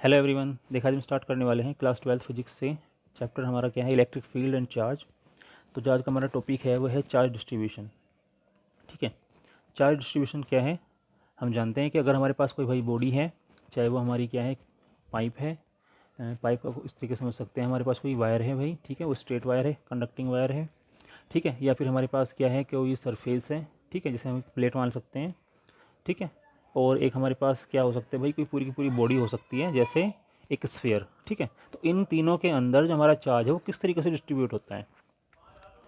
Hello everyone, देखा आज हम स्टार्ट करने वाले हैं क्लास 12 फिजिक्स से। चैप्टर हमारा क्या है, इलेक्ट्रिक फील्ड एंड चार्ज। तो जो आज का हमारा टॉपिक है वो है चार्ज डिस्ट्रीब्यूशन। ठीक है, चार्ज डिस्ट्रीब्यूशन क्या है, हम जानते हैं कि अगर हमारे पास कोई भाई बॉडी है, चाहे वो हमारी क्या है, पाइप है। पाइप को इस तरीके से समझ सकते हैं, हमारे पास कोई वायर है भाई, ठीक है, वो स्ट्रेट वायर है, कंडक्टिंग वायर है, ठीक है, या फिर हमारे पास क्या है कि वो ये सरफेस है, ठीक है, जिसे हम प्लेट मान सकते हैं, ठीक है। और एक हमारे पास क्या हो सकता है भाई, कोई पूरी की पूरी बॉडी हो सकती है, जैसे एक स्फीयर, ठीक है। तो इन तीनों के अंदर जो हमारा चार्ज है वो किस तरीके से डिस्ट्रीब्यूट होता है,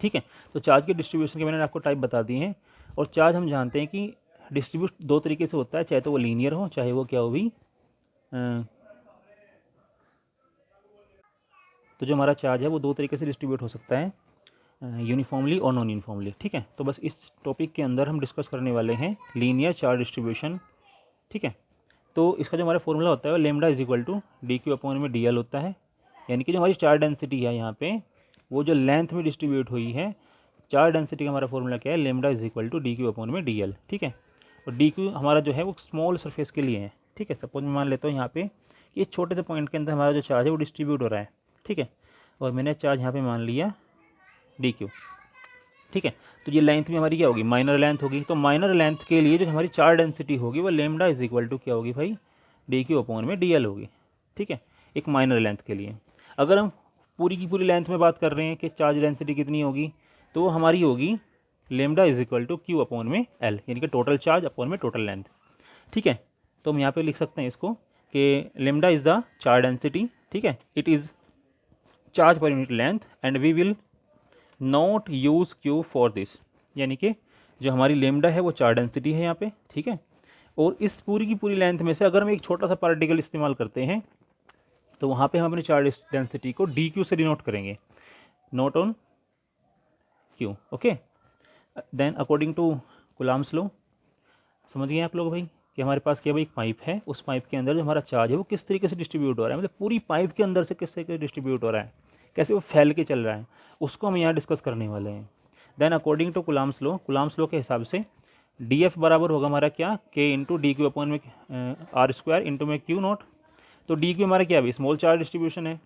ठीक है। तो चार्ज के डिस्ट्रीब्यूशन के मैंने आपको टाइप बता दिए हैं। और चार्ज हम जानते हैं कि डिस्ट्रीब्यूट दो तरीके से होता है, चाहे तो वो लीनियर हो, चाहे वो क्या हो भी तो जो हमारा चार्ज है वो दो तरीके से डिस्ट्रीब्यूट हो सकता है, यूनिफॉर्मली और नॉन यूनिफॉर्मली, ठीक है। तो बस इस टॉपिक के अंदर हम डिस्कस करने वाले हैं लीनियर चार्ज डिस्ट्रीब्यूशन, ठीक है। तो इसका जो हमारा फॉर्मूला होता है वो lambda is equal to D Q upon में डी एल होता है। यानी कि जो हमारी चार्ज डेंसिटी है यहाँ पे, वो जो लेंथ में डिस्ट्रीब्यूट हुई है, चार्ज डेंसिटी का हमारा फॉर्मूला क्या है, lambda is equal to D Q upon में डी एल, ठीक है। और डी क्यू हमारा जो है वो स्मॉल सरफेस के लिए है, ठीक है। सपोज मैं मान लेता हूँ यहाँ पे कि इस छोटे से पॉइंट के अंदर हमारा जो चार्ज है वो डिस्ट्रीब्यूट हो रहा है, ठीक है। और मैंने चार्ज यहाँ पे मान लिया डी क्यू, ठीक है। तो ये लेंथ भी हमारी क्या होगी, माइनर लेंथ होगी। तो माइनर लेंथ के लिए जो हमारी चार्ज डेंसिटी होगी वो लेमडा इज इक्वल टू क्या होगी भाई, डी क्यू अपॉन में डी एल होगी, ठीक है, एक माइनर लेंथ के लिए। अगर हम पूरी की पूरी लेंथ में बात कर रहे हैं कि चार्ज डेंसिटी कितनी होगी, तो हमारी होगी lambda is equal to Q upon में एल, यानी कि टोटल चार्ज अपॉन में टोटल लेंथ, ठीक है। तो हम यहाँ पे लिख सकते हैं इसको कि lambda is the charge density, ठीक है, it is charge per unit length and we will not use Q for this. यानी कि जो हमारी लेमडा है वो चार्ज डेंसिटी है यहाँ पे, ठीक है। और इस पूरी की पूरी लेंथ में से अगर हम एक छोटा सा पार्टिकल इस्तेमाल करते हैं, तो वहाँ पे हम अपनी चार्ज डेंसिटी को डी क्यू से डिनोट करेंगे, note on Q, okay. Then according to Coulomb's law, समझ गए आप लोग भाई कि हमारे पास क्या भाई एक पाइप है, उस पाइप के अंदर जो हमारा चार्ज है वो किस तरीके से डिस्ट्रीब्यूट हो रहा है, मतलब पूरी पाइप के अंदर से किस तरीके से डिस्ट्रीब्यूट हो रहा है, कैसे वो फैल के चल रहा है, उसको हम यहाँ डिस्कस करने वाले हैं। Then according to Coulomb's law के हिसाब से डी एफ बराबर होगा हमारा क्या, के इंटू डी क्यू अपॉन में आर स्क्वायर इंटू में क्यू नॉट। तो डी क्यू हमारा क्या है, स्मॉल चार्ज डिस्ट्रीब्यूशन है,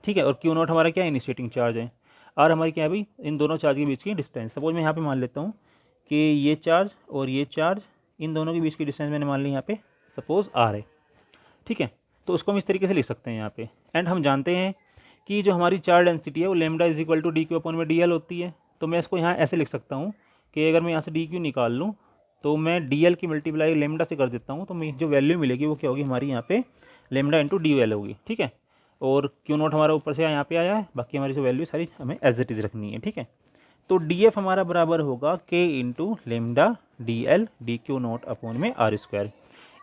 ठीक है। और क्यू नॉट हमारा क्या है, इनिशिएटिंग चार्ज है। आर हमारी क्या है भाई, इन दोनों चार्ज के बीच की डिस्टेंस। सपोज मैं यहाँ पे मान लेता हूँ कि ये चार्ज और ये चार्ज, इन दोनों के बीच की डिस्टेंस मैंने मान ली यहाँ पे सपोज आर है, ठीक है। तो उसको हम इस तरीके से लिख सकते हैं यहाँ पे। एंड हम जानते हैं कि जो हमारी चार्ज डेंसिटी है वो lambda is equal to D Q upon में डी एल होती है। तो मैं इसको यहाँ ऐसे लिख सकता हूँ कि अगर मैं यहाँ से डी क्यू निकाल लूँ तो मैं डी एल की मल्टीप्लाई लेमडा से कर देता हूँ, तो मैं जो वैल्यू मिलेगी वो क्या होगी हमारी यहाँ पे लेमडा इंटू डी एल होगी, ठीक है। और क्यू नोट हमारा ऊपर से यहाँ पे आया है, बाकी हमारी जो वैल्यू सारी हमें एज इट इज रखनी है, ठीक है। तो डी एफ हमारा बराबर होगा के into lambda D L D Q naught upon में आर स्क्वायर।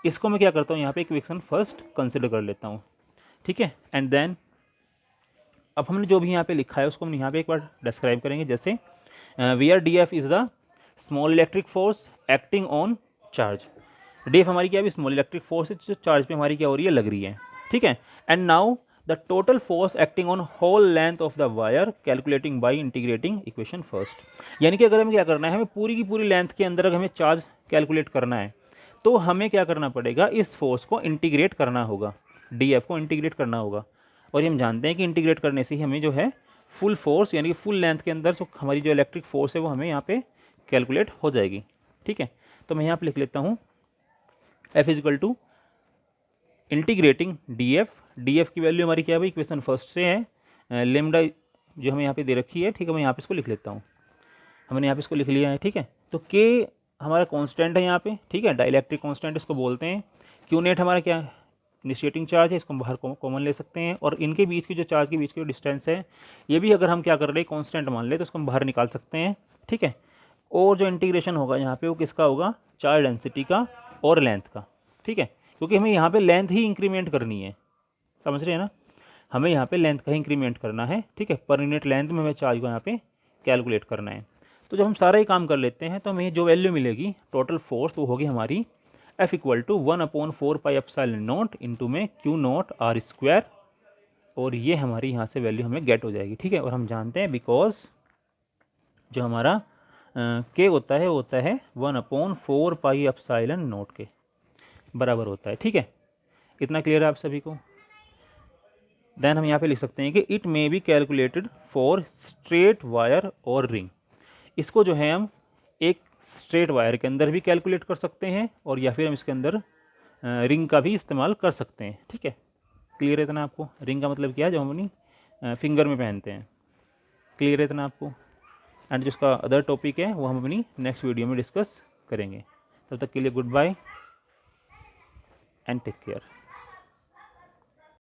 इसको मैं क्या करता हूँ, यहाँ पे इक्वेशन फर्स्ट कंसिडर कर लेता हूँ, ठीक है। एंड देन अब हमने जो भी यहाँ पे लिखा है उसको हम यहाँ पे एक बार डिस्क्राइब करेंगे, जैसे we are D F is the small electric force acting on charge. D F हमारी क्या है, स्मॉल इलेक्ट्रिक फोर्स है जो चार्ज पे हमारी क्या हो रही है, लग रही है, ठीक है। And now the total force acting on whole length of the wire calculating by integrating equation first. यानी कि अगर हमें क्या करना है, हमें पूरी की पूरी लेंथ के अंदर अगर हमें चार्ज कैलकुलेट करना है, तो हमें क्या करना पड़ेगा, इस फोर्स को इंटीग्रेट करना होगा, डी एफ को इंटीग्रेट करना होगा। और ये हम जानते हैं कि इंटीग्रेट करने से ही हमें जो है फुल फोर्स, यानी कि फुल लेंथ के अंदर जो हमारी जो इलेक्ट्रिक फोर्स है वो हमें यहाँ पे कैलकुलेट हो जाएगी, ठीक है। तो मैं यहाँ पे लिख लेता हूँ F is equal to integrating D F. D F की वैल्यू हमारी क्या है भाई, इक्वेशन फर्स्ट से है, लेमडा जो हमें यहाँ पे दे रखी है, ठीक है। मैं यहाँ पे इसको लिख लेता हूँ, हमने यहाँ पे इसको लिख लिया है, ठीक है। तो के हमारा कांस्टेंट है यहाँ पे, ठीक है, डाइलेक्ट्रिक कांस्टेंट इसको बोलते हैं। क्यू नेट हमारा क्या है, इनिशिएटिंग चार्ज है, इसको हम बाहर कॉमन ले सकते हैं। और इनके बीच की जो चार्ज के बीच की जो डिस्टेंस है, ये भी अगर हम क्या कर रहे हैं कांस्टेंट मान ले तो इसको हम बाहर निकाल सकते हैं, ठीक है। और जो इंटीग्रेशन होगा यहाँ पे वो किसका होगा, चार्ज डेंसिटी का और लेंथ का, ठीक है। क्योंकि हमें यहाँ पे लेंथ ही इंक्रीमेंट करनी है, समझ रहे हैं ना, हमें यहाँ पे लेंथ का ही इंक्रीमेंट करना है, ठीक है। पर यूनिट लेंथ में हमें चार्ज को यहाँ पे कैलकुलेट करना है। तो जब हम सारा ही काम कर लेते हैं तो हमें जो वैल्यू मिलेगी टोटल फोर्स वो होगी हमारी F equal to 1/4 pi epsilon not into में क्यू नॉट आर स्क्वायर। और ये हमारी यहाँ से वैल्यू हमें गेट हो जाएगी, ठीक है। और हम जानते हैं बिकॉज जो हमारा के होता है वो होता है 1/4 पाई एप्सिलॉन नॉट के बराबर होता है, ठीक है। इतना क्लियर है आप सभी को? देन हम यहाँ पे लिख सकते हैं कि it may be calculated for straight wire और रिंग। इसको जो है हम एक स्ट्रेट वायर के अंदर भी कैलकुलेट कर सकते हैं और या फिर हम इसके अंदर रिंग का भी इस्तेमाल कर सकते हैं। ठीक है, क्लियर है इतना आपको? रिंग का मतलब क्या है, जो हम अपनी फिंगर में पहनते हैं। क्लियर है इतना आपको? एंड जो इसका अदर टॉपिक है वो हम अपनी नेक्स्ट वीडियो में डिस्कस करेंगे। तब तक के लिए good bye and take care.